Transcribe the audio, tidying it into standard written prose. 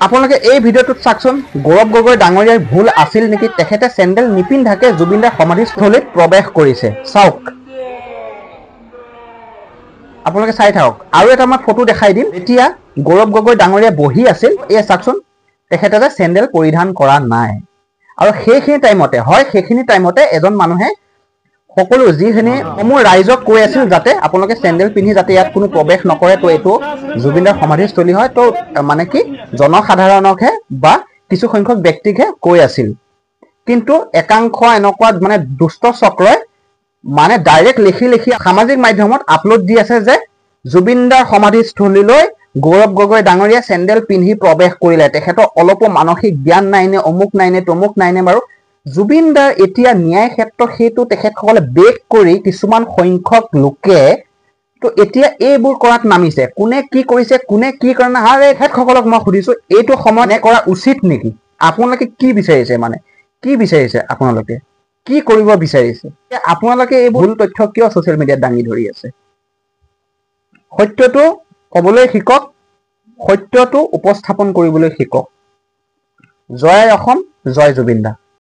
আপোনালোকে এই ভিডিঅ'টোত চাওকচোন, গৌৰৱ গগৈ ডাঙৰীয়াৰ ভুল আছিল নেকি? তেখেতে চেণ্ডেল নিপিন্ধাকে জুবিনদাৰ সমাধিস্থলীত প্ৰৱেশ কৰিছে। চাওক, আপোনালোকে চাই থাকক। আৰু এটা মই ফটো দেখাই দিম। এতিয়া গৌৰৱ গগৈ ডাঙৰীয়া বহি আছিল, এয়া চাওকচোন, তেখেতে যে চেণ্ডেল পৰিধান কৰা নাই। আৰু সেইখিনি টাইমতে এজন মানুহে সকলো যিখিনি সমূহ ৰাইজক কৈ আছিল যাতে আপোনালোকে চেণ্ডেল পিন্ধি যাতে ইয়াত কোনো প্ৰৱেশ নকৰে, তো এইটো জুবিনদাৰ সমাধিস্থলী হয়, তো মানে কি জনসাধাৰণকহে বা কিছু সংখ্যক ব্যক্তিকহে কৈ আছিল। কিন্তু একাংশ এনেকুৱা মানে দুষ্ট চক্ৰই মানে ডাইৰেক্ট লিখি সামাজিক মাধ্যমত আপলোড দি আছে যে জুবিনদাৰ সমাধিস্থলীলৈ গৌৰৱ গগৈ ডাঙৰীয়া চেণ্ডেল পিন্ধি প্ৰৱেশ কৰিলে, তেখেতৰ অলপো মানসিক জ্ঞান নাই নে, অমুক নাই নে, তমুক নাই নে। বাৰু জুবিনদাৰ এতিয়া ন্যায় ক্ষেত্ৰত সেইটো তেখেতসকলে বেক কৰি কিছুমান সংখ্যক লোকে তো এতিয়া এইবোৰ কৰাত নামিছে। কোনে কি কৰিছে, কোনে কি কৰা নাই, আৰু তেখেতসকলক মই সুধিছো, এইটো সময়ত কৰা উচিত নেকি? আপোনালোকে কি বিচাৰিছে? মানে কি বিচাৰিছে? আপোনালোকে কি কৰিব বিচাৰিছে? আপোনালোকে এই ভুল তথ্য কিয় ছচিয়েল মিডিয়াত দাঙি ধৰি আছে? সত্যটো ক'বলৈ শিকক, সত্যটো উপস্থাপন কৰিবলৈ শিকক। জয় অসম, জয় জুবিন দা।